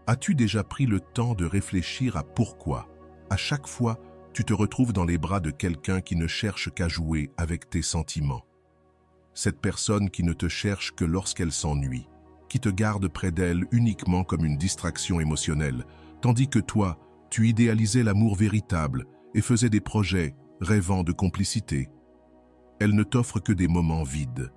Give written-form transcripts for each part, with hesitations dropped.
As-tu déjà pris le temps de réfléchir à pourquoi, à chaque fois, tu te retrouves dans les bras de quelqu'un qui ne cherche qu'à jouer avec tes sentiments? Cette personne qui ne te cherche que lorsqu'elle s'ennuie, qui te garde près d'elle uniquement comme une distraction émotionnelle, tandis que toi, tu idéalisais l'amour véritable et faisais des projets rêvant de complicité. Elle ne t'offre que des moments vides.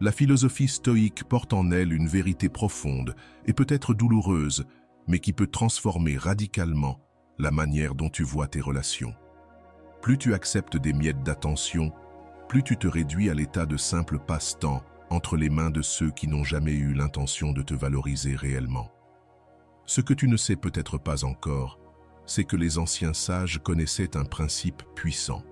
La philosophie stoïque porte en elle une vérité profonde et peut-être douloureuse, mais qui peut transformer radicalement la manière dont tu vois tes relations. Plus tu acceptes des miettes d'attention, plus tu te réduis à l'état de simple passe-temps entre les mains de ceux qui n'ont jamais eu l'intention de te valoriser réellement. Ce que tu ne sais peut-être pas encore, c'est que les anciens sages connaissaient un principe puissant,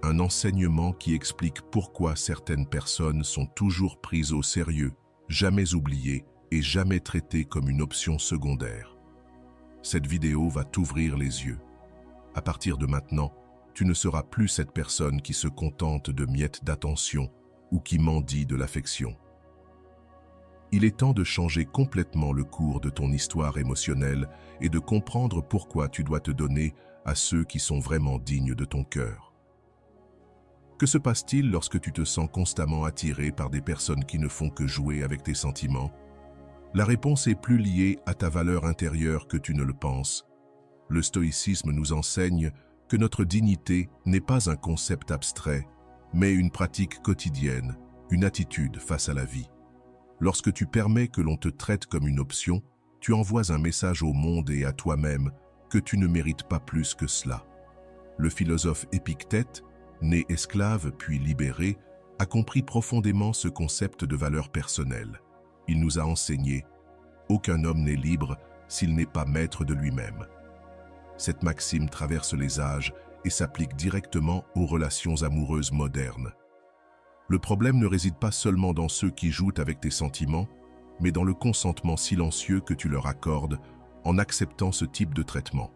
un enseignement qui explique pourquoi certaines personnes sont toujours prises au sérieux, jamais oubliées et jamais traitées comme une option secondaire. Cette vidéo va t'ouvrir les yeux. À partir de maintenant, tu ne seras plus cette personne qui se contente de miettes d'attention ou qui mendie de l'affection. Il est temps de changer complètement le cours de ton histoire émotionnelle et de comprendre pourquoi tu dois te donner à ceux qui sont vraiment dignes de ton cœur. Que se passe-t-il lorsque tu te sens constamment attiré par des personnes qui ne font que jouer avec tes sentiments? La réponse est plus liée à ta valeur intérieure que tu ne le penses. Le stoïcisme nous enseigne que notre dignité n'est pas un concept abstrait, mais une pratique quotidienne, une attitude face à la vie. Lorsque tu permets que l'on te traite comme une option, tu envoies un message au monde et à toi-même que tu ne mérites pas plus que cela. Le philosophe Épictète, né esclave puis libéré, a compris profondément ce concept de valeur personnelle. Il nous a enseigné « Aucun homme n'est libre s'il n'est pas maître de lui-même ». Cette maxime traverse les âges et s'applique directement aux relations amoureuses modernes. Le problème ne réside pas seulement dans ceux qui jouent avec tes sentiments, mais dans le consentement silencieux que tu leur accordes en acceptant ce type de traitement.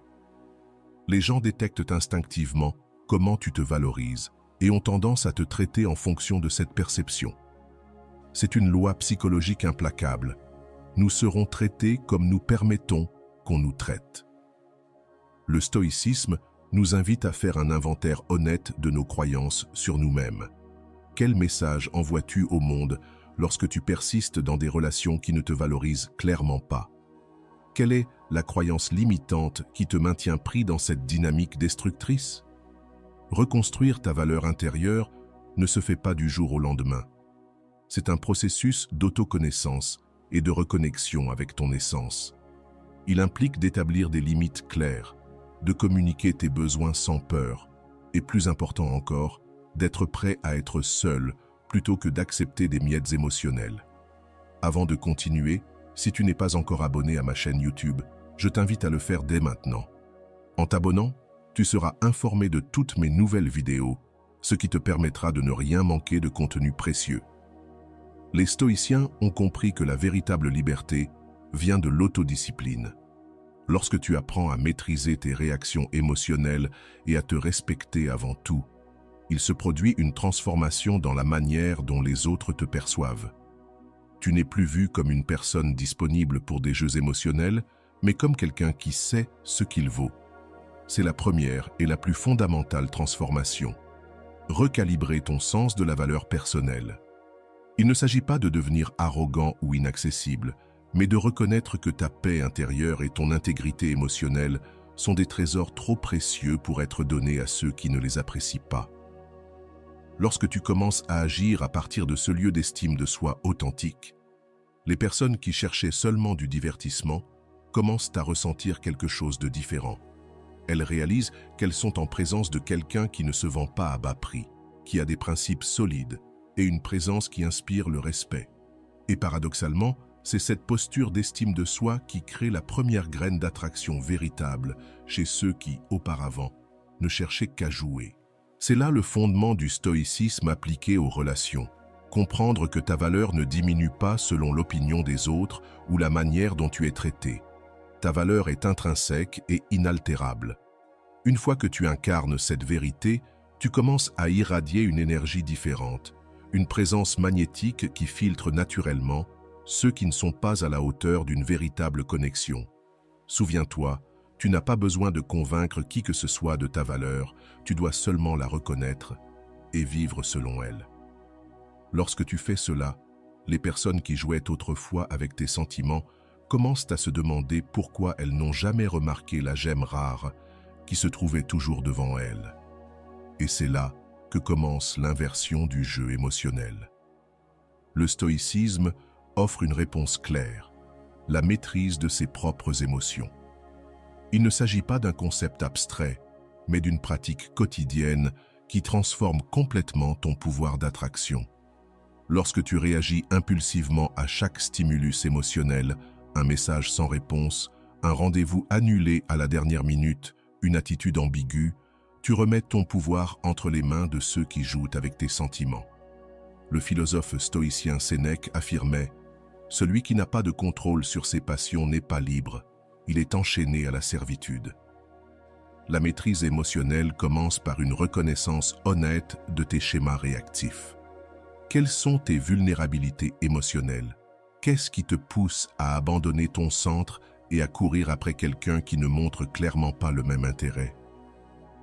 Les gens détectent instinctivement comment tu te valorises et ont tendance à te traiter en fonction de cette perception. C'est une loi psychologique implacable. Nous serons traités comme nous permettons qu'on nous traite. Le stoïcisme nous invite à faire un inventaire honnête de nos croyances sur nous-mêmes. Quel message envoies-tu au monde lorsque tu persistes dans des relations qui ne te valorisent clairement pas? Quelle est la croyance limitante qui te maintient pris dans cette dynamique destructrice? Reconstruire ta valeur intérieure ne se fait pas du jour au lendemain. C'est un processus d'autoconnaissance et de reconnexion avec ton essence. Il implique d'établir des limites claires, de communiquer tes besoins sans peur, et plus important encore, d'être prêt à être seul plutôt que d'accepter des miettes émotionnelles. Avant de continuer, si tu n'es pas encore abonné à ma chaîne YouTube, je t'invite à le faire dès maintenant. En t'abonnant, tu seras informé de toutes mes nouvelles vidéos, ce qui te permettra de ne rien manquer de contenu précieux. Les stoïciens ont compris que la véritable liberté vient de l'autodiscipline. Lorsque tu apprends à maîtriser tes réactions émotionnelles et à te respecter avant tout, il se produit une transformation dans la manière dont les autres te perçoivent. Tu n'es plus vu comme une personne disponible pour des jeux émotionnels, mais comme quelqu'un qui sait ce qu'il vaut. C'est la première et la plus fondamentale transformation. Recalibrer ton sens de la valeur personnelle. Il ne s'agit pas de devenir arrogant ou inaccessible, mais de reconnaître que ta paix intérieure et ton intégrité émotionnelle sont des trésors trop précieux pour être donnés à ceux qui ne les apprécient pas. Lorsque tu commences à agir à partir de ce lieu d'estime de soi authentique, les personnes qui cherchaient seulement du divertissement commencent à ressentir quelque chose de différent. Elles réalisent qu'elles sont en présence de quelqu'un qui ne se vend pas à bas prix, qui a des principes solides et une présence qui inspire le respect. Et paradoxalement, c'est cette posture d'estime de soi qui crée la première graine d'attraction véritable chez ceux qui, auparavant, ne cherchaient qu'à jouer. C'est là le fondement du stoïcisme appliqué aux relations. Comprendre que ta valeur ne diminue pas selon l'opinion des autres ou la manière dont tu es traité. Ta valeur est intrinsèque et inaltérable. Une fois que tu incarnes cette vérité, tu commences à irradier une énergie différente, une présence magnétique qui filtre naturellement ceux qui ne sont pas à la hauteur d'une véritable connexion. Souviens-toi, tu n'as pas besoin de convaincre qui que ce soit de ta valeur, tu dois seulement la reconnaître et vivre selon elle. Lorsque tu fais cela, les personnes qui jouaient autrefois avec tes sentiments commencent à se demander pourquoi elles n'ont jamais remarqué la gemme rare qui se trouvait toujours devant elles. Et c'est là que commence l'inversion du jeu émotionnel. Le stoïcisme offre une réponse claire, la maîtrise de ses propres émotions. Il ne s'agit pas d'un concept abstrait, mais d'une pratique quotidienne qui transforme complètement ton pouvoir d'attraction. Lorsque tu réagis impulsivement à chaque stimulus émotionnel, un message sans réponse, un rendez-vous annulé à la dernière minute, une attitude ambiguë, tu remets ton pouvoir entre les mains de ceux qui jouent avec tes sentiments. Le philosophe stoïcien Sénèque affirmait « Celui qui n'a pas de contrôle sur ses passions n'est pas libre, il est enchaîné à la servitude. » La maîtrise émotionnelle commence par une reconnaissance honnête de tes schémas réactifs. Quelles sont tes vulnérabilités émotionnelles? Qu'est-ce qui te pousse à abandonner ton centre et à courir après quelqu'un qui ne montre clairement pas le même intérêt?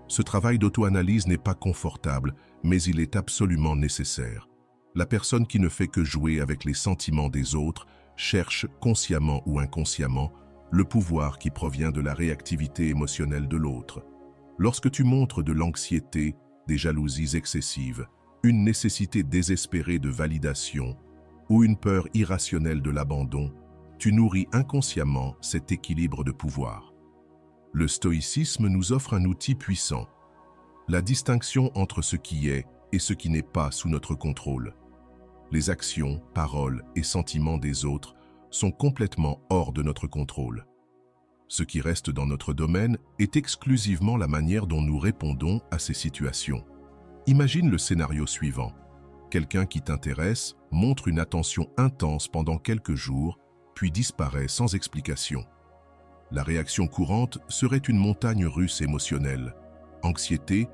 Ce travail d'auto-analyse n'est pas confortable, mais il est absolument nécessaire. La personne qui ne fait que jouer avec les sentiments des autres cherche, consciemment ou inconsciemment, le pouvoir qui provient de la réactivité émotionnelle de l'autre. Lorsque tu montres de l'anxiété, des jalousies excessives, une nécessité désespérée de validation ou une peur irrationnelle de l'abandon, tu nourris inconsciemment cet équilibre de pouvoir. Le stoïcisme nous offre un outil puissant, la distinction entre ce qui est et ce qui n'est pas sous notre contrôle. Les actions, paroles et sentiments des autres sont complètement hors de notre contrôle. Ce qui reste dans notre domaine est exclusivement la manière dont nous répondons à ces situations. Imagine le scénario suivant. Quelqu'un qui t'intéresse montre une attention intense pendant quelques jours, puis disparaît sans explication. La réaction courante serait une montagne russe émotionnelle. Anxiété,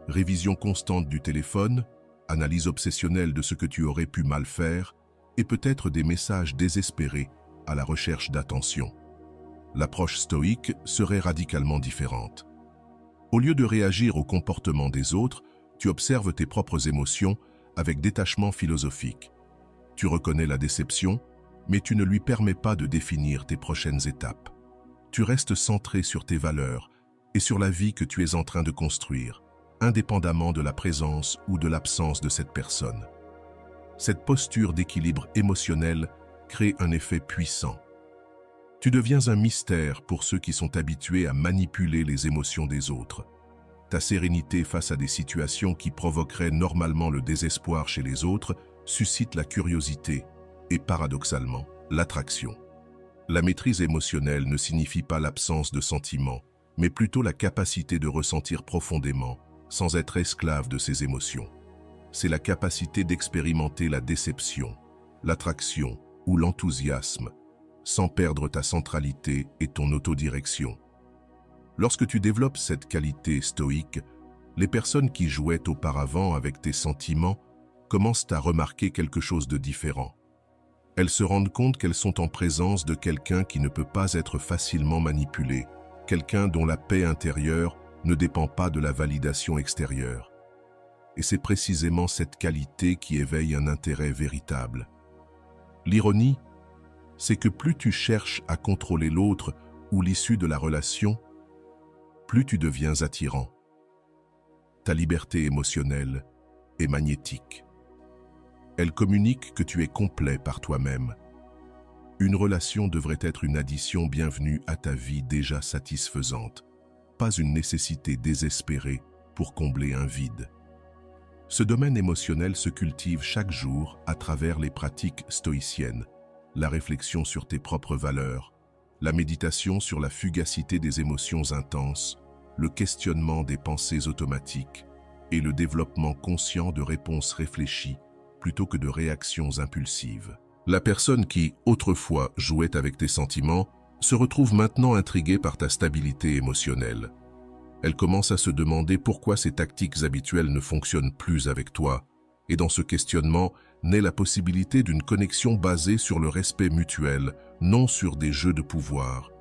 révision constante du téléphone, analyse obsessionnelle de ce que tu aurais pu mal faire, et peut-être des messages désespérés à la recherche d'attention. L'approche stoïque serait radicalement différente. Au lieu de réagir au comportement des autres, tu observes tes propres émotions avec détachement philosophique. Tu reconnais la déception, mais tu ne lui permets pas de définir tes prochaines étapes. Tu restes centré sur tes valeurs et sur la vie que tu es en train de construire, indépendamment de la présence ou de l'absence de cette personne. Cette posture d'équilibre émotionnel crée un effet puissant. Tu deviens un mystère pour ceux qui sont habitués à manipuler les émotions des autres. Ta sérénité face à des situations qui provoqueraient normalement le désespoir chez les autres suscite la curiosité et, paradoxalement, l'attraction. La maîtrise émotionnelle ne signifie pas l'absence de sentiments, mais plutôt la capacité de ressentir profondément, sans être esclave de ses émotions. C'est la capacité d'expérimenter la déception, l'attraction ou l'enthousiasme, sans perdre ta centralité et ton autodirection. Lorsque tu développes cette qualité stoïque, les personnes qui jouaient auparavant avec tes sentiments commencent à remarquer quelque chose de différent. Elles se rendent compte qu'elles sont en présence de quelqu'un qui ne peut pas être facilement manipulé, quelqu'un dont la paix intérieure ne dépend pas de la validation extérieure. Et c'est précisément cette qualité qui éveille un intérêt véritable. L'ironie, c'est que plus tu cherches à contrôler l'autre ou l'issue de la relation, plus tu deviens attirant. Ta liberté émotionnelle est magnétique. Elle communique que tu es complet par toi-même. Une relation devrait être une addition bienvenue à ta vie déjà satisfaisante, pas une nécessité désespérée pour combler un vide. Ce domaine émotionnel se cultive chaque jour à travers les pratiques stoïciennes, la réflexion sur tes propres valeurs, la méditation sur la fugacité des émotions intenses, le questionnement des pensées automatiques et le développement conscient de réponses réfléchies plutôt que de réactions impulsives. La personne qui, autrefois, jouait avec tes sentiments, se retrouve maintenant intriguée par ta stabilité émotionnelle. Elle commence à se demander pourquoi ses tactiques habituelles ne fonctionnent plus avec toi, et dans ce questionnement naît la possibilité d'une connexion basée sur le respect mutuel, non sur des jeux de pouvoir.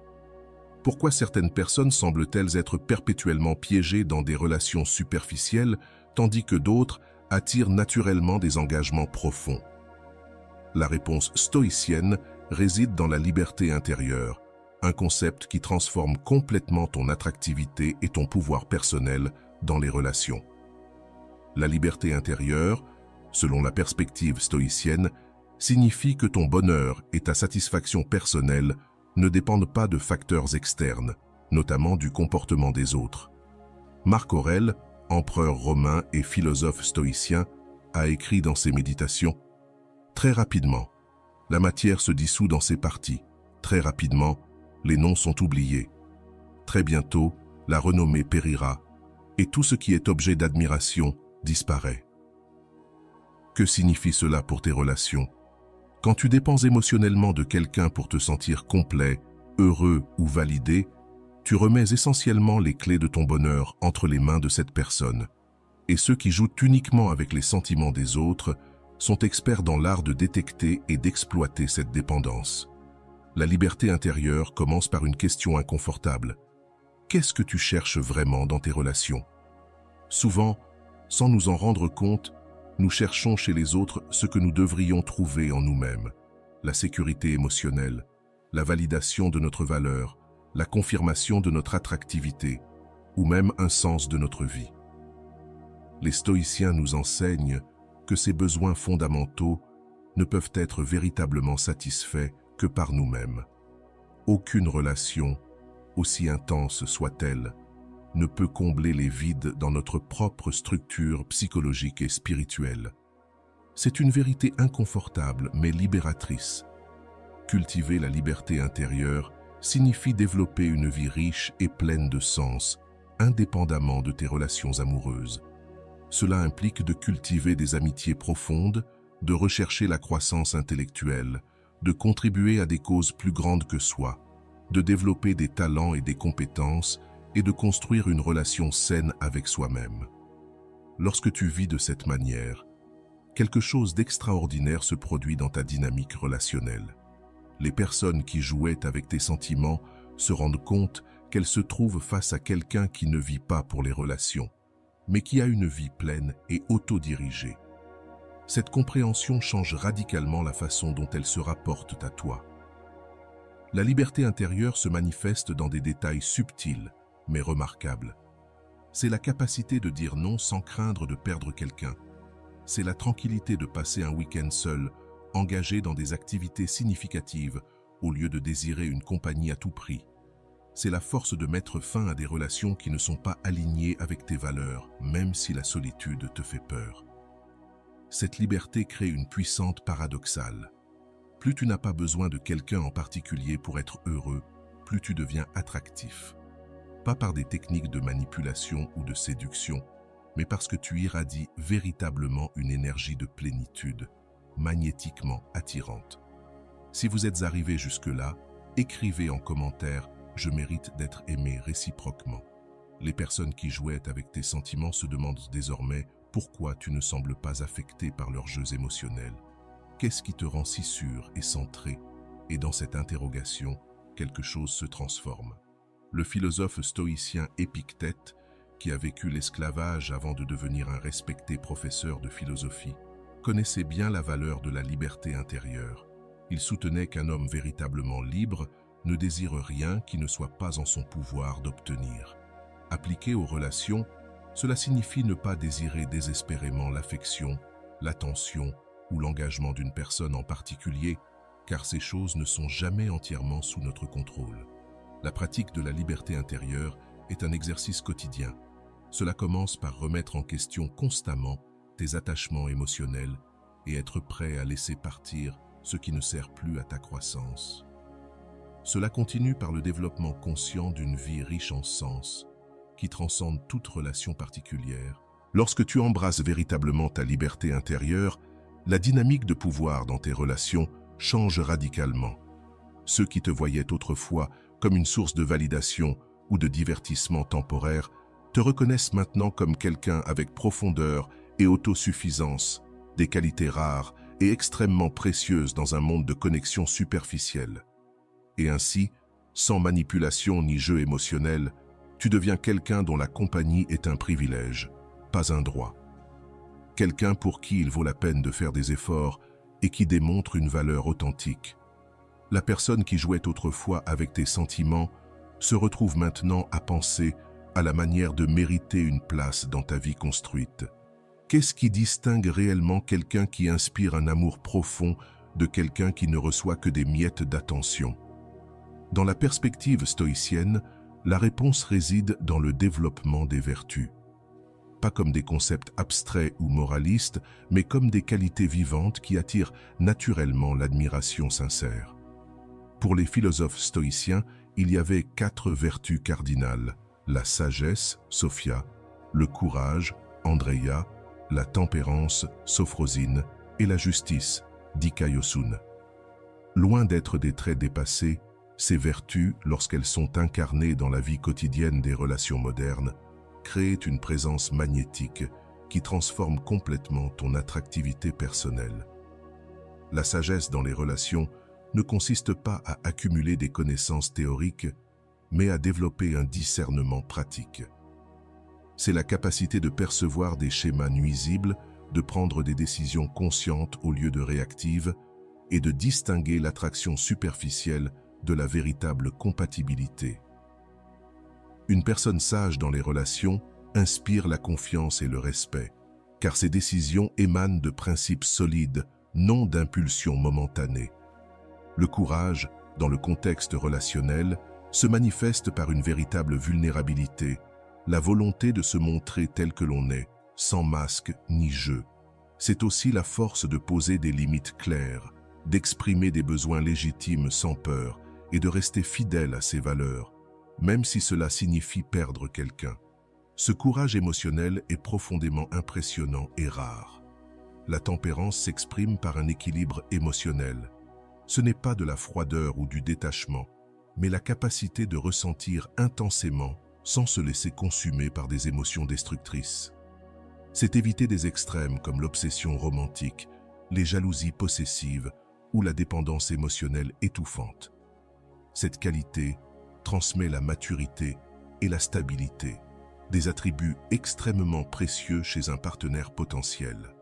Pourquoi certaines personnes semblent-elles être perpétuellement piégées dans des relations superficielles, tandis que d'autres attirent naturellement des engagements profonds? La réponse stoïcienne réside dans la liberté intérieure, un concept qui transforme complètement ton attractivité et ton pouvoir personnel dans les relations. La liberté intérieure, selon la perspective stoïcienne, signifie que ton bonheur et ta satisfaction personnelle ne dépendent pas de facteurs externes, notamment du comportement des autres. Marc Aurèle, empereur romain et philosophe stoïcien, a écrit dans ses méditations: « Très rapidement, la matière se dissout dans ses parties. Très rapidement, les noms sont oubliés. Très bientôt, la renommée périra, et tout ce qui est objet d'admiration disparaît. » Que signifie cela pour tes relations? Quand tu dépends émotionnellement de quelqu'un pour te sentir complet, heureux ou validé, tu remets essentiellement les clés de ton bonheur entre les mains de cette personne. Et ceux qui jouent uniquement avec les sentiments des autres sont experts dans l'art de détecter et d'exploiter cette dépendance. La liberté intérieure commence par une question inconfortable. Qu'est-ce que tu cherches vraiment dans tes relations? Souvent, sans nous en rendre compte, nous cherchons chez les autres ce que nous devrions trouver en nous-mêmes. La sécurité émotionnelle, la validation de notre valeur, la confirmation de notre attractivité, ou même un sens de notre vie. Les stoïciens nous enseignent que ces besoins fondamentaux ne peuvent être véritablement satisfaits que par nous-mêmes. Aucune relation, aussi intense soit-elle, ne peut combler les vides dans notre propre structure psychologique et spirituelle. C'est une vérité inconfortable mais libératrice. Cultiver la liberté intérieure signifie développer une vie riche et pleine de sens, indépendamment de tes relations amoureuses. Cela implique de cultiver des amitiés profondes, de rechercher la croissance intellectuelle, de contribuer à des causes plus grandes que soi, de développer des talents et des compétences, et de construire une relation saine avec soi-même. Lorsque tu vis de cette manière, quelque chose d'extraordinaire se produit dans ta dynamique relationnelle. Les personnes qui jouaient avec tes sentiments se rendent compte qu'elles se trouvent face à quelqu'un qui ne vit pas pour les relations, mais qui a une vie pleine et autodirigée. Cette compréhension change radicalement la façon dont elles se rapportent à toi. La liberté intérieure se manifeste dans des détails subtils, mais remarquable. C'est la capacité de dire non sans craindre de perdre quelqu'un. C'est la tranquillité de passer un week-end seul, engagé dans des activités significatives, au lieu de désirer une compagnie à tout prix. C'est la force de mettre fin à des relations qui ne sont pas alignées avec tes valeurs, même si la solitude te fait peur. Cette liberté crée une puissante paradoxale. Plus tu n'as pas besoin de quelqu'un en particulier pour être heureux, plus tu deviens attractif. Pas par des techniques de manipulation ou de séduction, mais parce que tu irradies véritablement une énergie de plénitude, magnétiquement attirante. Si vous êtes arrivé jusque-là, écrivez en commentaire « Je mérite d'être aimé réciproquement ». Les personnes qui jouaient avec tes sentiments se demandent désormais pourquoi tu ne sembles pas affecté par leurs jeux émotionnels. Qu'est-ce qui te rend si sûr et centré? Et dans cette interrogation, quelque chose se transforme. Le philosophe stoïcien Épictète, qui a vécu l'esclavage avant de devenir un respecté professeur de philosophie, connaissait bien la valeur de la liberté intérieure. Il soutenait qu'un homme véritablement libre ne désire rien qui ne soit pas en son pouvoir d'obtenir. Appliqué aux relations, cela signifie ne pas désirer désespérément l'affection, l'attention ou l'engagement d'une personne en particulier, car ces choses ne sont jamais entièrement sous notre contrôle. La pratique de la liberté intérieure est un exercice quotidien. Cela commence par remettre en question constamment tes attachements émotionnels et être prêt à laisser partir ce qui ne sert plus à ta croissance. Cela continue par le développement conscient d'une vie riche en sens, qui transcende toute relation particulière. Lorsque tu embrasses véritablement ta liberté intérieure, la dynamique de pouvoir dans tes relations change radicalement. Ceux qui te voyaient autrefois comme une source de validation ou de divertissement temporaire te reconnaissent maintenant comme quelqu'un avec profondeur et autosuffisance, des qualités rares et extrêmement précieuses dans un monde de connexions superficielles. Et ainsi, Sans manipulation ni jeu émotionnel, tu deviens quelqu'un dont la compagnie est un privilège, pas un droit. Quelqu'un pour qui il vaut la peine de faire des efforts et qui démontre une valeur authentique. La personne qui jouait autrefois avec tes sentiments se retrouve maintenant à penser à la manière de mériter une place dans ta vie construite. Qu'est-ce qui distingue réellement quelqu'un qui inspire un amour profond de quelqu'un qui ne reçoit que des miettes d'attention? Dans la perspective stoïcienne, la réponse réside dans le développement des vertus. Pas comme des concepts abstraits ou moralistes, mais comme des qualités vivantes qui attirent naturellement l'admiration sincère. Pour les philosophes stoïciens, il y avait 4 vertus cardinales: la sagesse, Sophia, le courage, Andreia, la tempérance, Sophrosine, et la justice, Dikaiosun. Loin d'être des traits dépassés, ces vertus, lorsqu'elles sont incarnées dans la vie quotidienne des relations modernes, créent une présence magnétique qui transforme complètement ton attractivité personnelle. La sagesse dans les relations ne consiste pas à accumuler des connaissances théoriques, mais à développer un discernement pratique. C'est la capacité de percevoir des schémas nuisibles, de prendre des décisions conscientes au lieu de réactives et de distinguer l'attraction superficielle de la véritable compatibilité. Une personne sage dans les relations inspire la confiance et le respect, car ses décisions émanent de principes solides, non d'impulsions momentanées. Le courage, dans le contexte relationnel, se manifeste par une véritable vulnérabilité, la volonté de se montrer tel que l'on est, sans masque ni jeu. C'est aussi la force de poser des limites claires, d'exprimer des besoins légitimes sans peur et de rester fidèle à ses valeurs, même si cela signifie perdre quelqu'un. Ce courage émotionnel est profondément impressionnant et rare. La tempérance s'exprime par un équilibre émotionnel. Ce n'est pas de la froideur ou du détachement, mais la capacité de ressentir intensément sans se laisser consumer par des émotions destructrices. C'est éviter des extrêmes comme l'obsession romantique, les jalousies possessives ou la dépendance émotionnelle étouffante. Cette qualité transmet la maturité et la stabilité, des attributs extrêmement précieux chez un partenaire potentiel.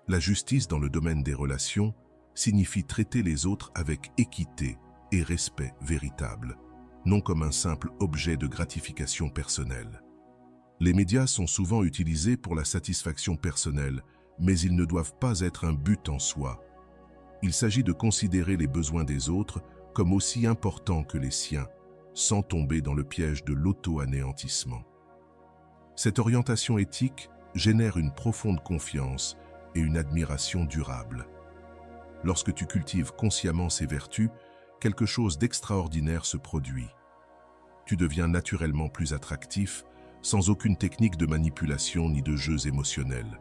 La justice dans le domaine des relations signifie traiter les autres avec équité et respect véritable, non comme un simple objet de gratification personnelle. Les médias sont souvent utilisés pour la satisfaction personnelle, mais ils ne doivent pas être un but en soi. Il s'agit de considérer les besoins des autres comme aussi importants que les siens, sans tomber dans le piège de l'auto-anéantissement. Cette orientation éthique génère une profonde confiance et une admiration durable. Lorsque tu cultives consciemment ces vertus, quelque chose d'extraordinaire se produit. Tu deviens naturellement plus attractif, sans aucune technique de manipulation ni de jeux émotionnels.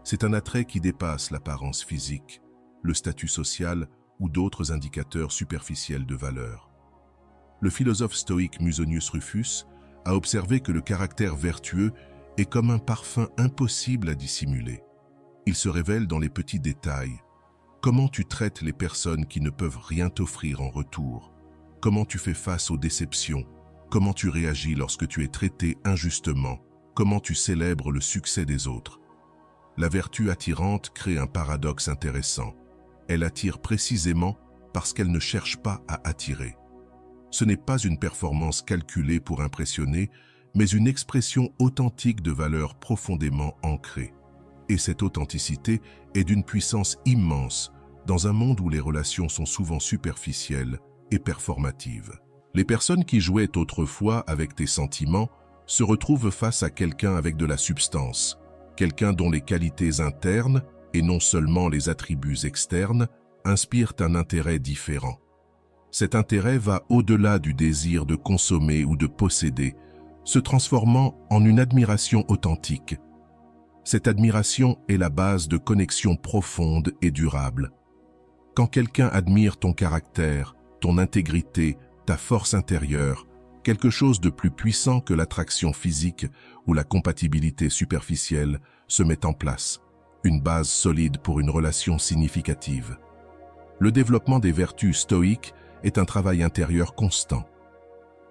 C'est un attrait qui dépasse l'apparence physique, le statut social ou d'autres indicateurs superficiels de valeur. Le philosophe stoïque Musonius Rufus a observé que le caractère vertueux est comme un parfum impossible à dissimuler. Il se révèle dans les petits détails. Comment tu traites les personnes qui ne peuvent rien t'offrir en retour? Comment tu fais face aux déceptions? Comment tu réagis lorsque tu es traité injustement? Comment tu célèbres le succès des autres? La vertu attirante crée un paradoxe intéressant. Elle attire précisément parce qu'elle ne cherche pas à attirer. Ce n'est pas une performance calculée pour impressionner, mais une expression authentique de valeurs profondément ancrées. Et cette authenticité est d'une puissance immense dans un monde où les relations sont souvent superficielles et performatives. Les personnes qui jouaient autrefois avec tes sentiments se retrouvent face à quelqu'un avec de la substance, quelqu'un dont les qualités internes, et non seulement les attributs externes, inspirent un intérêt différent. Cet intérêt va au-delà du désir de consommer ou de posséder, se transformant en une admiration authentique. Cette admiration est la base de connexions profondes et durables. Quand quelqu'un admire ton caractère, ton intégrité, ta force intérieure, quelque chose de plus puissant que l'attraction physique ou la compatibilité superficielle se met en place, une base solide pour une relation significative. Le développement des vertus stoïques est un travail intérieur constant.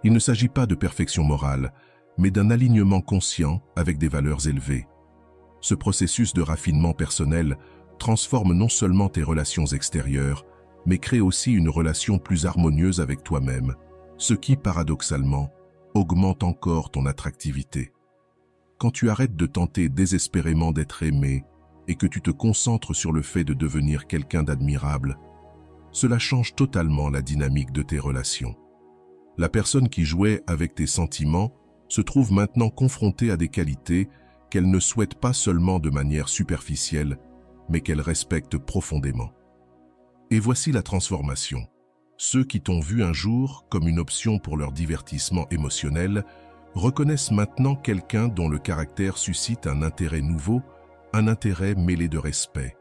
Il ne s'agit pas de perfection morale, mais d'un alignement conscient avec des valeurs élevées. Ce processus de raffinement personnel transforme non seulement tes relations extérieures, mais crée aussi une relation plus harmonieuse avec toi-même, ce qui, paradoxalement, augmente encore ton attractivité. Quand tu arrêtes de tenter désespérément d'être aimé et que tu te concentres sur le fait de devenir quelqu'un d'admirable, cela change totalement la dynamique de tes relations. La personne qui jouait avec tes sentiments se trouve maintenant confrontée à des qualités qu'elle ne souhaite pas seulement de manière superficielle, mais qu'elle respecte profondément. Et voici la transformation. Ceux qui t'ont vu un jour comme une option pour leur divertissement émotionnel reconnaissent maintenant quelqu'un dont le caractère suscite un intérêt nouveau, un intérêt mêlé de respect.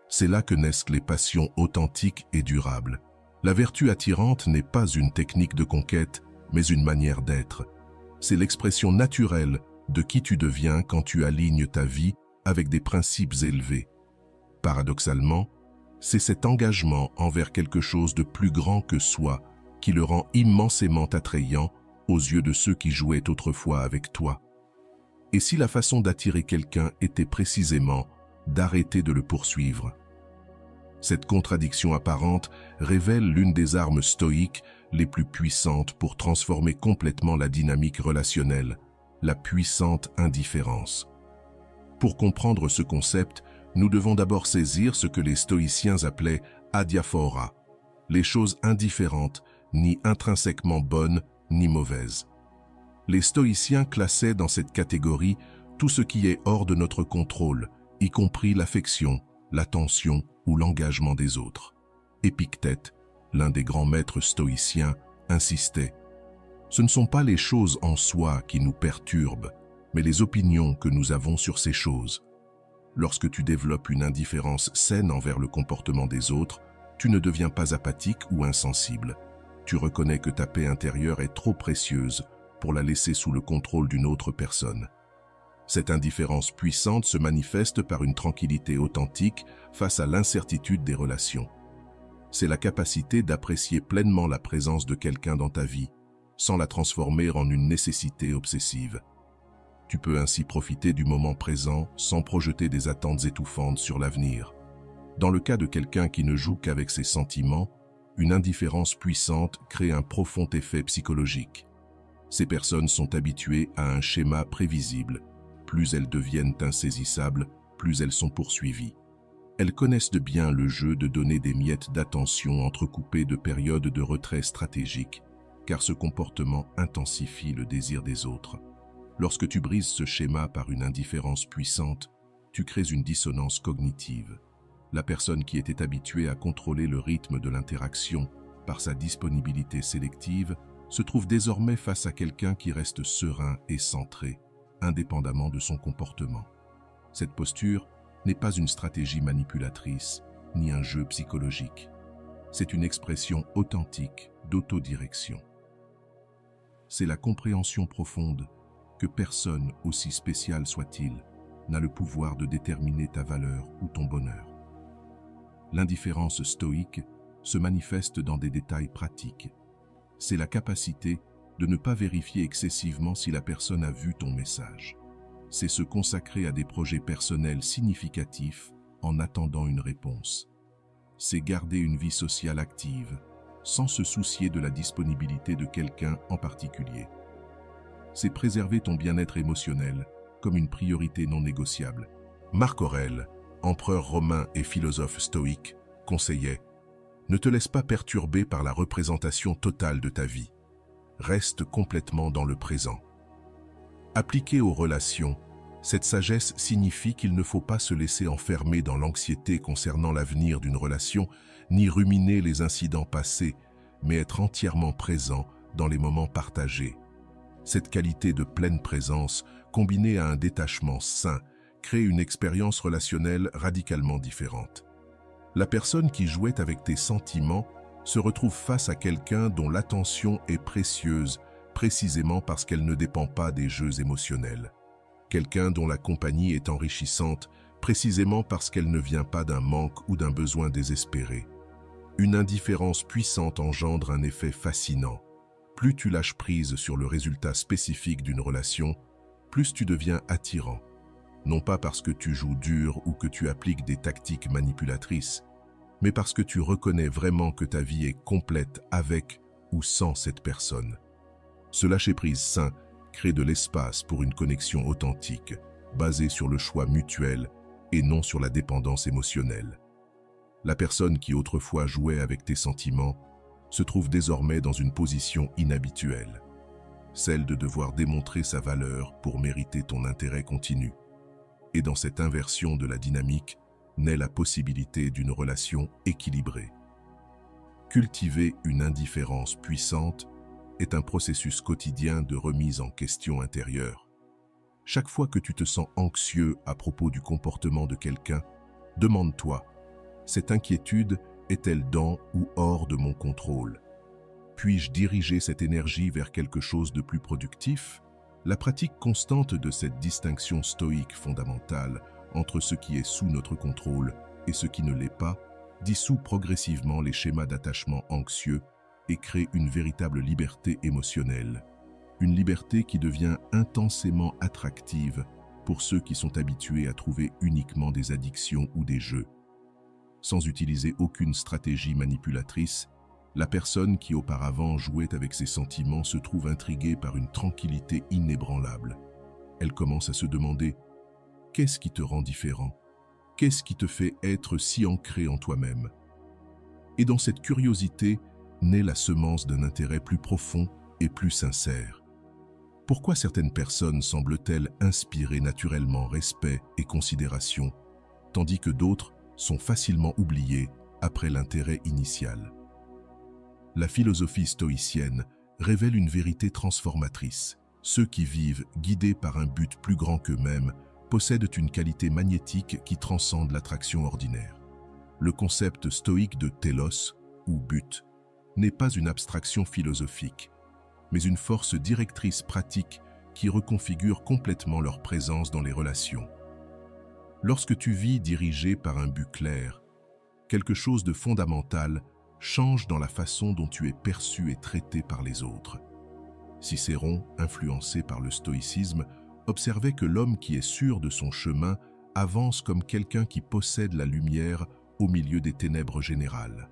C'est là que naissent les passions authentiques et durables. La vertu attirante n'est pas une technique de conquête, mais une manière d'être. C'est l'expression naturelle de qui tu deviens quand tu alignes ta vie avec des principes élevés. Paradoxalement, c'est cet engagement envers quelque chose de plus grand que soi qui le rend immensément attrayant aux yeux de ceux qui jouaient autrefois avec toi. Et si la façon d'attirer quelqu'un était précisément d'arrêter de le poursuivre? Cette contradiction apparente révèle l'une des armes stoïques les plus puissantes pour transformer complètement la dynamique relationnelle, la puissante indifférence. Pour comprendre ce concept, nous devons d'abord saisir ce que les stoïciens appelaient adiaphora, les choses indifférentes, ni intrinsèquement bonnes, ni mauvaises. Les stoïciens classaient dans cette catégorie tout ce qui est hors de notre contrôle, y compris l'affection, l'attention ou l'engagement des autres. Épictète, l'un des grands maîtres stoïciens, insistait: ce ne sont pas les choses en soi qui nous perturbent, mais les opinions que nous avons sur ces choses. Lorsque tu développes une indifférence saine envers le comportement des autres, tu ne deviens pas apathique ou insensible. Tu reconnais que ta paix intérieure est trop précieuse pour la laisser sous le contrôle d'une autre personne. Cette indifférence puissante se manifeste par une tranquillité authentique face à l'incertitude des relations. C'est la capacité d'apprécier pleinement la présence de quelqu'un dans ta vie, sans la transformer en une nécessité obsessive. Tu peux ainsi profiter du moment présent sans projeter des attentes étouffantes sur l'avenir. Dans le cas de quelqu'un qui ne joue qu'avec ses sentiments, une indifférence puissante crée un profond effet psychologique. Ces personnes sont habituées à un schéma prévisible. Plus elles deviennent insaisissables, plus elles sont poursuivies. Elles connaissent de bien le jeu de donner des miettes d'attention entrecoupées de périodes de retrait stratégiques, car ce comportement intensifie le désir des autres. Lorsque tu brises ce schéma par une indifférence puissante, tu crées une dissonance cognitive. La personne qui était habituée à contrôler le rythme de l'interaction par sa disponibilité sélective se trouve désormais face à quelqu'un qui reste serein et centré, indépendamment de son comportement. Cette posture n'est pas une stratégie manipulatrice, ni un jeu psychologique. C'est une expression authentique d'autodirection. C'est la compréhension profonde que personne, aussi spécial soit-il, n'a le pouvoir de déterminer ta valeur ou ton bonheur. L'indifférence stoïque se manifeste dans des détails pratiques. C'est la capacité de ne pas vérifier excessivement si la personne a vu ton message. C'est se consacrer à des projets personnels significatifs en attendant une réponse. C'est garder une vie sociale active, sans se soucier de la disponibilité de quelqu'un en particulier. C'est préserver ton bien-être émotionnel comme une priorité non négociable. Marc Aurèle, empereur romain et philosophe stoïque, conseillait: ne te laisse pas perturber par la représentation totale de ta vie. Reste complètement dans le présent. Appliquée aux relations, cette sagesse signifie qu'il ne faut pas se laisser enfermer dans l'anxiété concernant l'avenir d'une relation, ni ruminer les incidents passés, mais être entièrement présent dans les moments partagés. Cette qualité de pleine présence, combinée à un détachement sain, crée une expérience relationnelle radicalement différente. La personne qui jouait avec tes sentiments se retrouve face à quelqu'un dont l'attention est précieuse, précisément parce qu'elle ne dépend pas des jeux émotionnels. Quelqu'un dont la compagnie est enrichissante, précisément parce qu'elle ne vient pas d'un manque ou d'un besoin désespéré. Une indifférence puissante engendre un effet fascinant. Plus tu lâches prise sur le résultat spécifique d'une relation, plus tu deviens attirant. Non pas parce que tu joues dur ou que tu appliques des tactiques manipulatrices, mais parce que tu reconnais vraiment que ta vie est complète avec ou sans cette personne. Ce lâcher-prise sain crée de l'espace pour une connexion authentique, basée sur le choix mutuel et non sur la dépendance émotionnelle. La personne qui autrefois jouait avec tes sentiments se trouve désormais dans une position inhabituelle, celle de devoir démontrer sa valeur pour mériter ton intérêt continu. Et dans cette inversion de la dynamique naît la possibilité d'une relation équilibrée. Cultiver une indifférence puissante est un processus quotidien de remise en question intérieure. Chaque fois que tu te sens anxieux à propos du comportement de quelqu'un, demande-toi, cette inquiétude est-elle dans ou hors de mon contrôle? Puis-je diriger cette énergie vers quelque chose de plus productif? La pratique constante de cette distinction stoïque fondamentale entre ce qui est sous notre contrôle et ce qui ne l'est pas dissout progressivement les schémas d'attachement anxieux et crée une véritable liberté émotionnelle. Une liberté qui devient intensément attractive pour ceux qui sont habitués à trouver uniquement des addictions ou des jeux. Sans utiliser aucune stratégie manipulatrice, la personne qui auparavant jouait avec ses sentiments se trouve intriguée par une tranquillité inébranlable. Elle commence à se demander « Qu'est-ce qui te rend différent? Qu'est-ce qui te fait être si ancré en toi-même » Et dans cette curiosité naît la semence d'un intérêt plus profond et plus sincère. Pourquoi certaines personnes semblent-elles inspirer naturellement respect et considération, tandis que d'autres sont facilement oubliées après l'intérêt initial? La philosophie stoïcienne révèle une vérité transformatrice. Ceux qui vivent guidés par un but plus grand qu'eux-mêmes possèdent une qualité magnétique qui transcende l'attraction ordinaire. Le concept stoïque de télos, ou but, n'est pas une abstraction philosophique, mais une force directrice pratique qui reconfigure complètement leur présence dans les relations. Lorsque tu vis dirigé par un but clair, quelque chose de fondamental change dans la façon dont tu es perçu et traité par les autres. Cicéron, influencé par le stoïcisme, observait que l'homme qui est sûr de son chemin avance comme quelqu'un qui possède la lumière au milieu des ténèbres générales.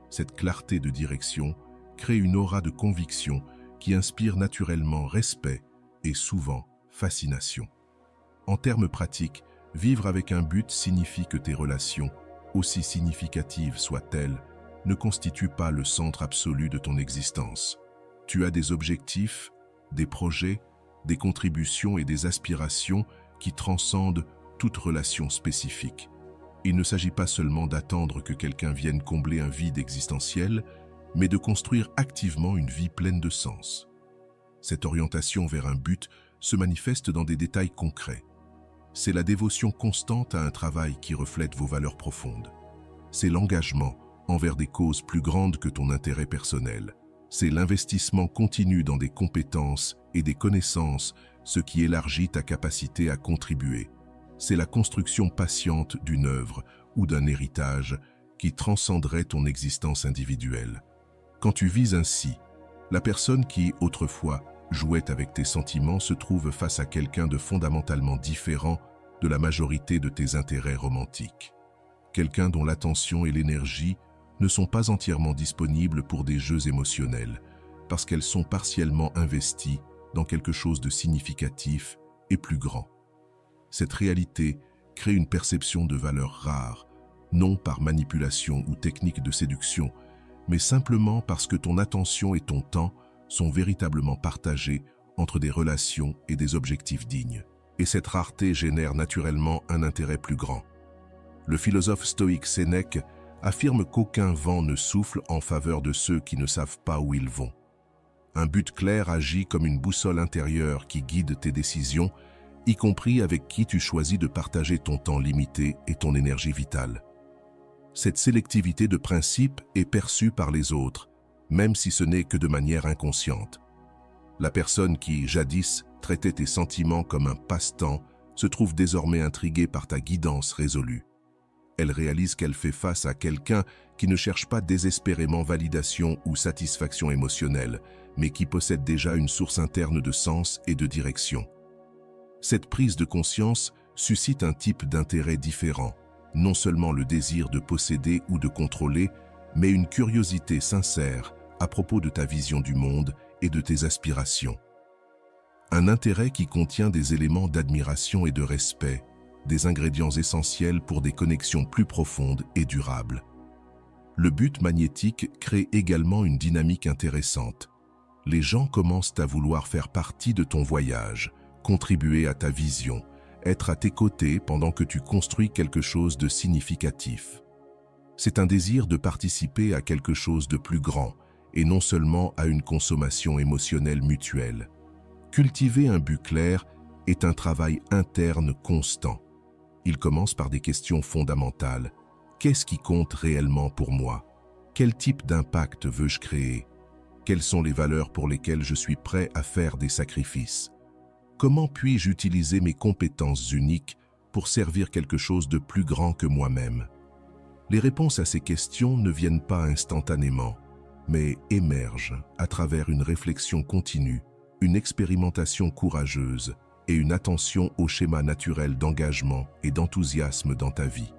Cette clarté de direction crée une aura de conviction qui inspire naturellement respect et souvent fascination. En termes pratiques, vivre avec un but signifie que tes relations, aussi significatives soient-elles, ne constituent pas le centre absolu de ton existence. Tu as des objectifs, des projets, des contributions et des aspirations qui transcendent toute relation spécifique. Il ne s'agit pas seulement d'attendre que quelqu'un vienne combler un vide existentiel, mais de construire activement une vie pleine de sens. Cette orientation vers un but se manifeste dans des détails concrets. C'est la dévotion constante à un travail qui reflète vos valeurs profondes. C'est l'engagement envers des causes plus grandes que ton intérêt personnel. C'est l'investissement continu dans des compétences et des connaissances, ce qui élargit ta capacité à contribuer. C'est la construction patiente d'une œuvre ou d'un héritage qui transcenderait ton existence individuelle. Quand tu vis ainsi, la personne qui, autrefois, jouait avec tes sentiments se trouve face à quelqu'un de fondamentalement différent de la majorité de tes intérêts romantiques. Quelqu'un dont l'attention et l'énergie ne sont pas entièrement disponibles pour des jeux émotionnels, parce qu'elles sont partiellement investies dans quelque chose de significatif et plus grand. Cette réalité crée une perception de valeur rare, non par manipulation ou technique de séduction, mais simplement parce que ton attention et ton temps sont véritablement partagés entre des relations et des objectifs dignes. Et cette rareté génère naturellement un intérêt plus grand. Le philosophe stoïque Sénèque affirme qu'aucun vent ne souffle en faveur de ceux qui ne savent pas où ils vont. Un but clair agit comme une boussole intérieure qui guide tes décisions, y compris avec qui tu choisis de partager ton temps limité et ton énergie vitale. Cette sélectivité de principe est perçue par les autres, même si ce n'est que de manière inconsciente. La personne qui, jadis, traitait tes sentiments comme un passe-temps se trouve désormais intriguée par ta guidance résolue. Elle réalise qu'elle fait face à quelqu'un qui ne cherche pas désespérément validation ou satisfaction émotionnelle, mais qui possède déjà une source interne de sens et de direction. Cette prise de conscience suscite un type d'intérêt différent, non seulement le désir de posséder ou de contrôler, mais une curiosité sincère à propos de ta vision du monde et de tes aspirations. Un intérêt qui contient des éléments d'admiration et de respect, des ingrédients essentiels pour des connexions plus profondes et durables. Le but magnétique crée également une dynamique intéressante. Les gens commencent à vouloir faire partie de ton voyage, contribuer à ta vision, être à tes côtés pendant que tu construis quelque chose de significatif. C'est un désir de participer à quelque chose de plus grand, et non seulement à une consommation émotionnelle mutuelle. Cultiver un but clair est un travail interne constant. Il commence par des questions fondamentales. Qu'est-ce qui compte réellement pour moi? Quel type d'impact veux-je créer? Quelles sont les valeurs pour lesquelles je suis prêt à faire des sacrifices? Comment puis-je utiliser mes compétences uniques pour servir quelque chose de plus grand que moi-même? Les réponses à ces questions ne viennent pas instantanément, mais émergent à travers une réflexion continue, une expérimentation courageuse et une attention au schéma naturel d'engagement et d'enthousiasme dans ta vie.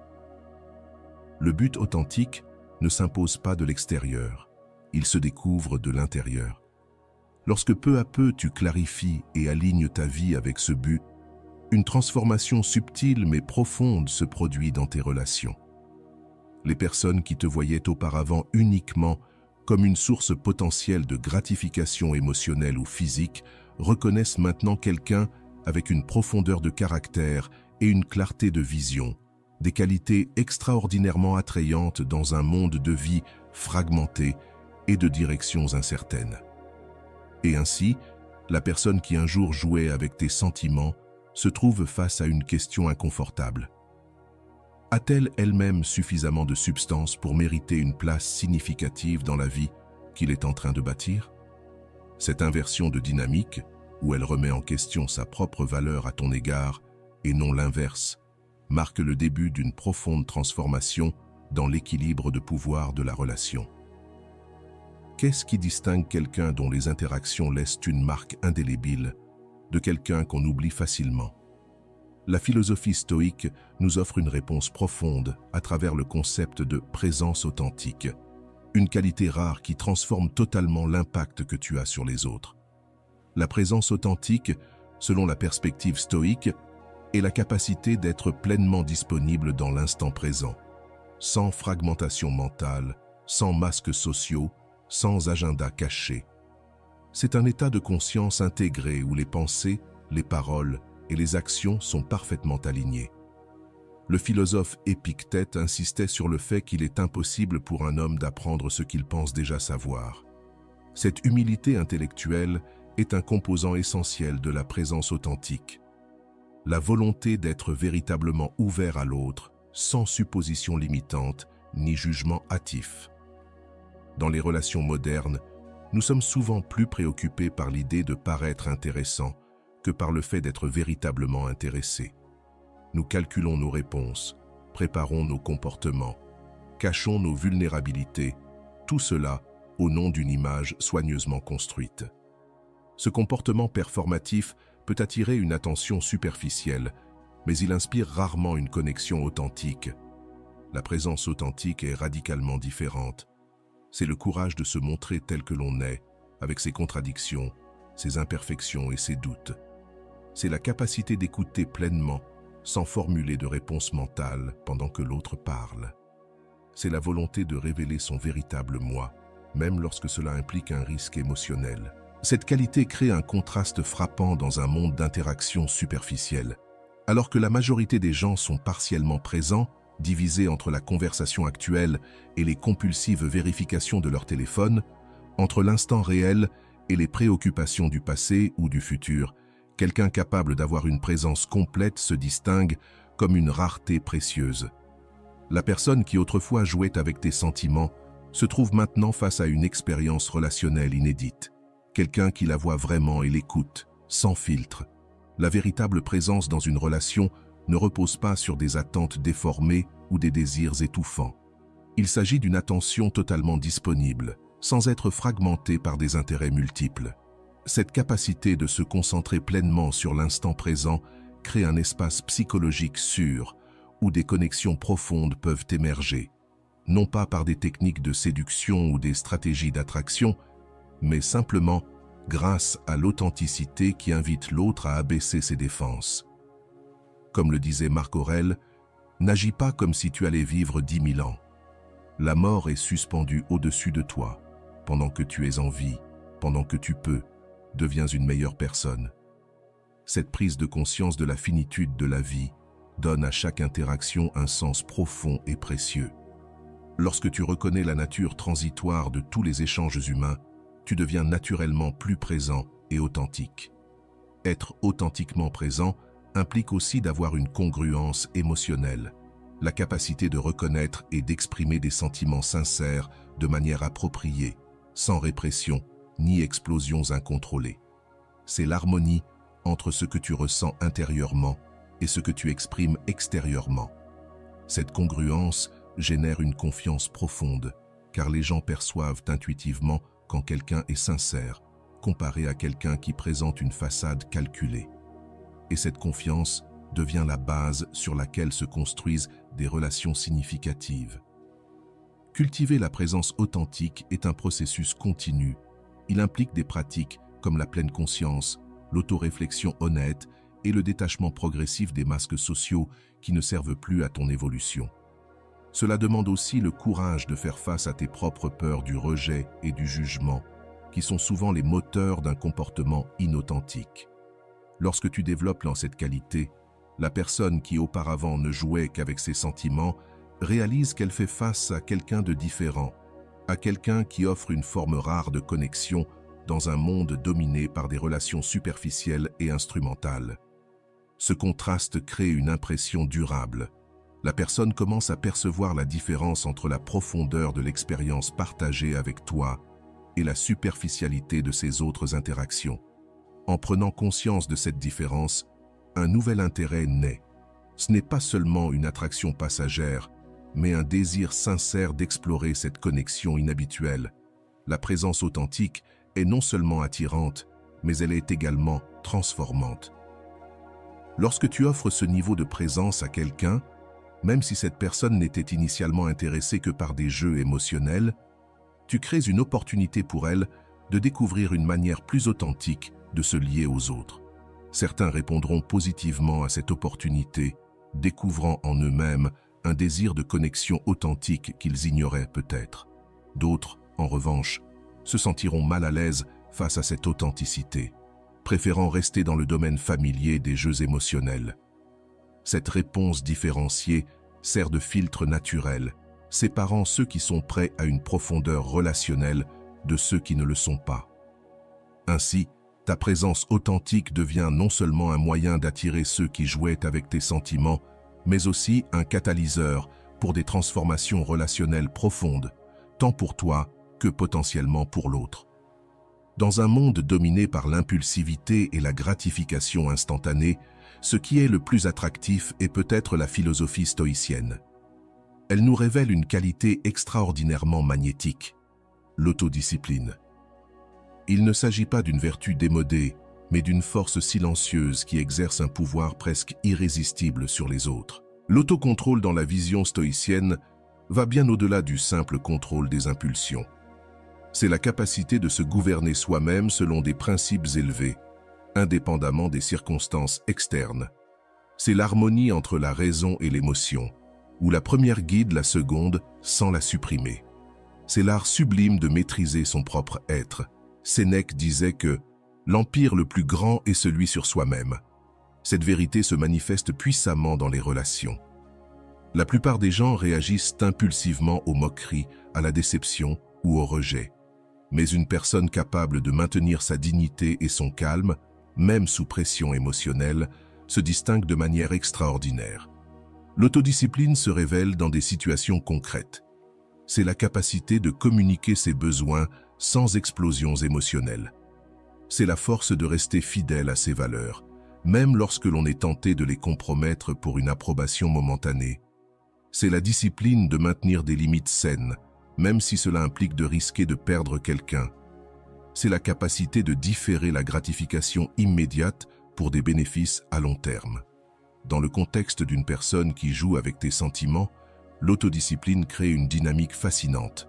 Le but authentique ne s'impose pas de l'extérieur, il se découvre de l'intérieur. Lorsque peu à peu tu clarifies et alignes ta vie avec ce but, une transformation subtile mais profonde se produit dans tes relations. Les personnes qui te voyaient auparavant uniquement comme une source potentielle de gratification émotionnelle ou physique reconnaissent maintenant quelqu'un avec une profondeur de caractère et une clarté de vision, des qualités extraordinairement attrayantes dans un monde de vie fragmenté et de directions incertaines. Et ainsi, la personne qui un jour jouait avec tes sentiments se trouve face à une question inconfortable. A-t-elle elle-même suffisamment de substance pour mériter une place significative dans la vie qu'il est en train de bâtir? Cette inversion de dynamique, où elle remet en question sa propre valeur à ton égard et non l'inverse, marque le début d'une profonde transformation dans l'équilibre de pouvoir de la relation. Qu'est-ce qui distingue quelqu'un dont les interactions laissent une marque indélébile de quelqu'un qu'on oublie facilement? La philosophie stoïque nous offre une réponse profonde à travers le concept de présence authentique, une qualité rare qui transforme totalement l'impact que tu as sur les autres. La présence authentique, selon la perspective stoïque, est la capacité d'être pleinement disponible dans l'instant présent, sans fragmentation mentale, sans masques sociaux, sans agenda caché. C'est un état de conscience intégré où les pensées, les paroles et les actions sont parfaitement alignées. Le philosophe Épictète insistait sur le fait qu'il est impossible pour un homme d'apprendre ce qu'il pense déjà savoir. Cette humilité intellectuelle est un composant essentiel de la présence authentique. La volonté d'être véritablement ouvert à l'autre, sans supposition limitante ni jugement hâtif. Dans les relations modernes, nous sommes souvent plus préoccupés par l'idée de paraître intéressant que par le fait d'être véritablement intéressés. Nous calculons nos réponses, préparons nos comportements, cachons nos vulnérabilités, tout cela au nom d'une image soigneusement construite. Ce comportement performatif peut attirer une attention superficielle, mais il inspire rarement une connexion authentique. La présence authentique est radicalement différente. C'est le courage de se montrer tel que l'on est, avec ses contradictions, ses imperfections et ses doutes. C'est la capacité d'écouter pleinement, sans formuler de réponse mentale pendant que l'autre parle. C'est la volonté de révéler son véritable moi, même lorsque cela implique un risque émotionnel. Cette qualité crée un contraste frappant dans un monde d'interactions superficielles. Alors que la majorité des gens sont partiellement présents, divisés entre la conversation actuelle et les compulsives vérifications de leur téléphone, entre l'instant réel et les préoccupations du passé ou du futur, quelqu'un capable d'avoir une présence complète se distingue comme une rareté précieuse. La personne qui autrefois jouait avec tes sentiments se trouve maintenant face à une expérience relationnelle inédite. Quelqu'un qui la voit vraiment et l'écoute, sans filtre. La véritable présence dans une relation ne repose pas sur des attentes déformées ou des désirs étouffants. Il s'agit d'une attention totalement disponible, sans être fragmenté par des intérêts multiples. Cette capacité de se concentrer pleinement sur l'instant présent crée un espace psychologique sûr où des connexions profondes peuvent émerger, non pas par des techniques de séduction ou des stratégies d'attraction, mais simplement grâce à l'authenticité qui invite l'autre à abaisser ses défenses. Comme le disait Marc Aurèle, n'agis pas comme si tu allais vivre 10 000 ans. La mort est suspendue au-dessus de toi. Pendant que tu es en vie, pendant que tu peux, deviens une meilleure personne. Cette prise de conscience de la finitude de la vie donne à chaque interaction un sens profond et précieux. Lorsque tu reconnais la nature transitoire de tous les échanges humains, tu deviens naturellement plus présent et authentique. Être authentiquement présent implique aussi d'avoir une congruence émotionnelle, la capacité de reconnaître et d'exprimer des sentiments sincères de manière appropriée, sans répression ni explosions incontrôlées. C'est l'harmonie entre ce que tu ressens intérieurement et ce que tu exprimes extérieurement. Cette congruence génère une confiance profonde, car les gens perçoivent intuitivement quand quelqu'un est sincère, comparé à quelqu'un qui présente une façade calculée. Et cette confiance devient la base sur laquelle se construisent des relations significatives. Cultiver la présence authentique est un processus continu. Il implique des pratiques comme la pleine conscience, l'autoréflexion honnête et le détachement progressif des masques sociaux qui ne servent plus à ton évolution. Cela demande aussi le courage de faire face à tes propres peurs du rejet et du jugement, qui sont souvent les moteurs d'un comportement inauthentique. Lorsque tu développes dans cette qualité, la personne qui auparavant ne jouait qu'avec ses sentiments réalise qu'elle fait face à quelqu'un de différent, à quelqu'un qui offre une forme rare de connexion dans un monde dominé par des relations superficielles et instrumentales. Ce contraste crée une impression durable. La personne commence à percevoir la différence entre la profondeur de l'expérience partagée avec toi et la superficialité de ses autres interactions. En prenant conscience de cette différence, un nouvel intérêt naît. Ce n'est pas seulement une attraction passagère, mais un désir sincère d'explorer cette connexion inhabituelle. La présence authentique est non seulement attirante, mais elle est également transformante. Lorsque tu offres ce niveau de présence à quelqu'un, même si cette personne n'était initialement intéressée que par des jeux émotionnels, tu crées une opportunité pour elle de découvrir une manière plus authentique de se lier aux autres. Certains répondront positivement à cette opportunité, découvrant en eux-mêmes un désir de connexion authentique qu'ils ignoraient peut-être. D'autres, en revanche, se sentiront mal à l'aise face à cette authenticité, préférant rester dans le domaine familier des jeux émotionnels. Cette réponse différenciée sert de filtre naturel, séparant ceux qui sont prêts à une profondeur relationnelle de ceux qui ne le sont pas. Ainsi, ta présence authentique devient non seulement un moyen d'attirer ceux qui jouaient avec tes sentiments, mais aussi un catalyseur pour des transformations relationnelles profondes, tant pour toi que potentiellement pour l'autre. Dans un monde dominé par l'impulsivité et la gratification instantanée, ce qui est le plus attractif est peut-être la philosophie stoïcienne. Elle nous révèle une qualité extraordinairement magnétique, l'autodiscipline. Il ne s'agit pas d'une vertu démodée, mais d'une force silencieuse qui exerce un pouvoir presque irrésistible sur les autres. L'autocontrôle dans la vision stoïcienne va bien au-delà du simple contrôle des impulsions. C'est la capacité de se gouverner soi-même selon des principes élevés, indépendamment des circonstances externes. C'est l'harmonie entre la raison et l'émotion, où la première guide la seconde sans la supprimer. C'est l'art sublime de maîtriser son propre être. Sénèque disait que l'empire le plus grand est celui sur soi-même. Cette vérité se manifeste puissamment dans les relations. La plupart des gens réagissent impulsivement aux moqueries, à la déception ou au rejet. Mais une personne capable de maintenir sa dignité et son calme, même sous pression émotionnelle, se distingue de manière extraordinaire. L'autodiscipline se révèle dans des situations concrètes. C'est la capacité de communiquer ses besoins sans explosions émotionnelles. C'est la force de rester fidèle à ses valeurs, même lorsque l'on est tenté de les compromettre pour une approbation momentanée. C'est la discipline de maintenir des limites saines, même si cela implique de risquer de perdre quelqu'un. C'est la capacité de différer la gratification immédiate pour des bénéfices à long terme. Dans le contexte d'une personne qui joue avec tes sentiments, l'autodiscipline crée une dynamique fascinante.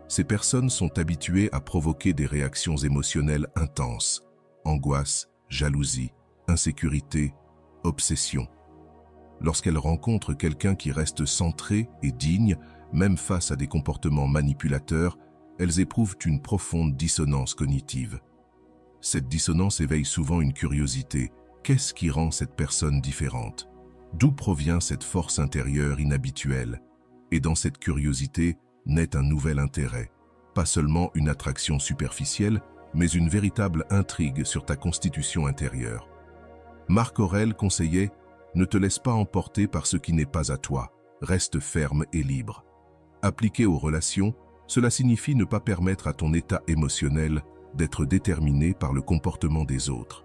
Ces personnes sont habituées à provoquer des réactions émotionnelles intenses, angoisse, jalousie, insécurité, obsession. Lorsqu'elles rencontrent quelqu'un qui reste centré et digne, même face à des comportements manipulateurs, elles éprouvent une profonde dissonance cognitive. Cette dissonance éveille souvent une curiosité. Qu'est-ce qui rend cette personne différente? D'où provient cette force intérieure inhabituelle? Et dans cette curiosité naît un nouvel intérêt. Pas seulement une attraction superficielle, mais une véritable intrigue sur ta constitution intérieure. Marc Aurèle conseillait « Ne te laisse pas emporter par ce qui n'est pas à toi, reste ferme et libre ». Appliqué aux relations, cela signifie ne pas permettre à ton état émotionnel d'être déterminé par le comportement des autres.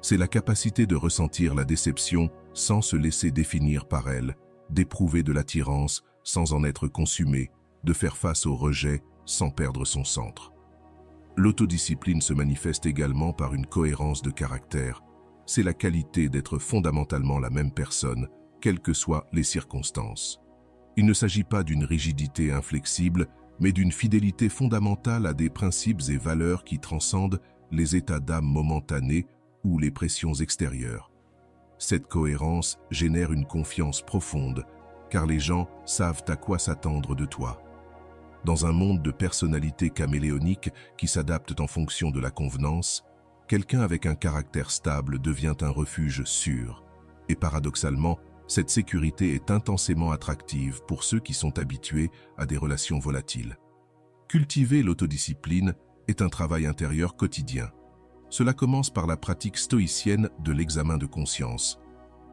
C'est la capacité de ressentir la déception sans se laisser définir par elle, d'éprouver de l'attirance sans en être consumé, de faire face au rejet sans perdre son centre. L'autodiscipline se manifeste également par une cohérence de caractère. C'est la qualité d'être fondamentalement la même personne, quelles que soient les circonstances. Il ne s'agit pas d'une rigidité inflexible, mais d'une fidélité fondamentale à des principes et valeurs qui transcendent les états d'âme momentanés ou les pressions extérieures. Cette cohérence génère une confiance profonde, car les gens savent à quoi s'attendre de toi. Dans un monde de personnalités caméléoniques qui s'adaptent en fonction de la convenance, quelqu'un avec un caractère stable devient un refuge sûr. Et paradoxalement, cette sécurité est intensément attractive pour ceux qui sont habitués à des relations volatiles. Cultiver l'autodiscipline est un travail intérieur quotidien. Cela commence par la pratique stoïcienne de l'examen de conscience,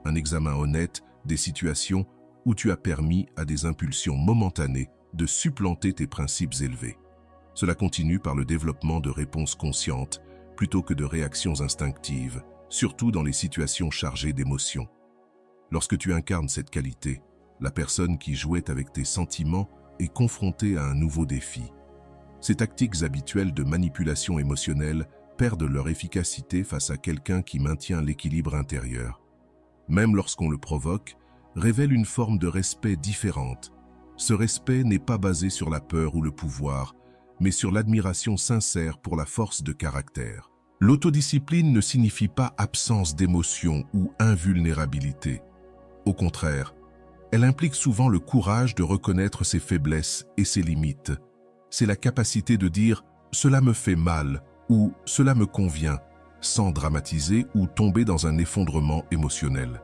un examen honnête des situations où tu as permis à des impulsions momentanées de supplanter tes principes élevés. Cela continue par le développement de réponses conscientes plutôt que de réactions instinctives, surtout dans les situations chargées d'émotions. Lorsque tu incarnes cette qualité, la personne qui jouait avec tes sentiments est confrontée à un nouveau défi. Ces tactiques habituelles de manipulation émotionnelle perdent leur efficacité face à quelqu'un qui maintient l'équilibre intérieur. Même lorsqu'on le provoque, révèle une forme de respect différente. Ce respect n'est pas basé sur la peur ou le pouvoir, mais sur l'admiration sincère pour la force de caractère. L'autodiscipline ne signifie pas absence d'émotion ou invulnérabilité. Au contraire, elle implique souvent le courage de reconnaître ses faiblesses et ses limites. C'est la capacité de dire « cela me fait mal » ou « cela me convient » sans dramatiser ou tomber dans un effondrement émotionnel.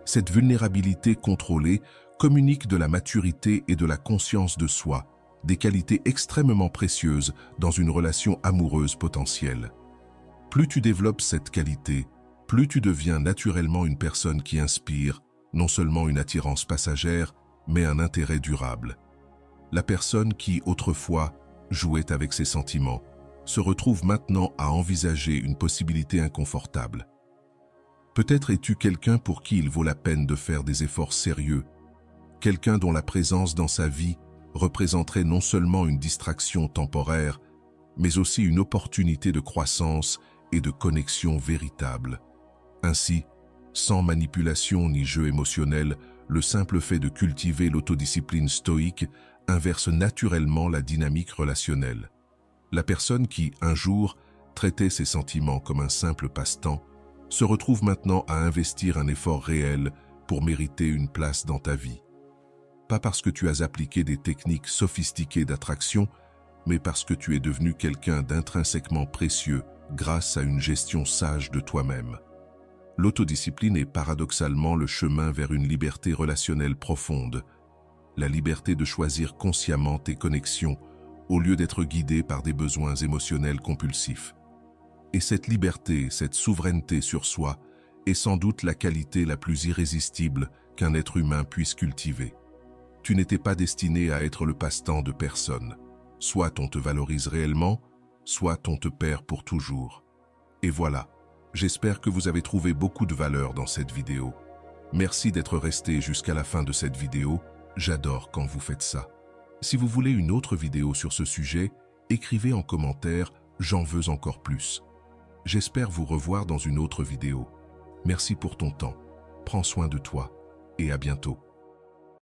Cette vulnérabilité contrôlée communique de la maturité et de la conscience de soi, des qualités extrêmement précieuses dans une relation amoureuse potentielle. Plus tu développes cette qualité, plus tu deviens naturellement une personne qui inspire non seulement une attirance passagère, mais un intérêt durable. La personne qui, autrefois, jouait avec ses sentiments, se retrouve maintenant à envisager une possibilité inconfortable. Peut-être es-tu quelqu'un pour qui il vaut la peine de faire des efforts sérieux, quelqu'un dont la présence dans sa vie représenterait non seulement une distraction temporaire, mais aussi une opportunité de croissance et de connexion véritable. Ainsi, sans manipulation ni jeu émotionnel, le simple fait de cultiver l'autodiscipline stoïque inverse naturellement la dynamique relationnelle. La personne qui, un jour, traitait ses sentiments comme un simple passe-temps, se retrouve maintenant à investir un effort réel pour mériter une place dans ta vie. Pas parce que tu as appliqué des techniques sophistiquées d'attraction, mais parce que tu es devenu quelqu'un d'intrinsèquement précieux grâce à une gestion sage de toi-même. L'autodiscipline est paradoxalement le chemin vers une liberté relationnelle profonde, la liberté de choisir consciemment tes connexions au lieu d'être guidé par des besoins émotionnels compulsifs. Et cette liberté, cette souveraineté sur soi, est sans doute la qualité la plus irrésistible qu'un être humain puisse cultiver. Tu n'étais pas destiné à être le passe-temps de personne. Soit on te valorise réellement, soit on te perd pour toujours. Et voilà, j'espère que vous avez trouvé beaucoup de valeur dans cette vidéo. Merci d'être resté jusqu'à la fin de cette vidéo, j'adore quand vous faites ça. Si vous voulez une autre vidéo sur ce sujet, écrivez en commentaire « J'en veux encore plus ». J'espère vous revoir dans une autre vidéo. Merci pour ton temps. Prends soin de toi et à bientôt.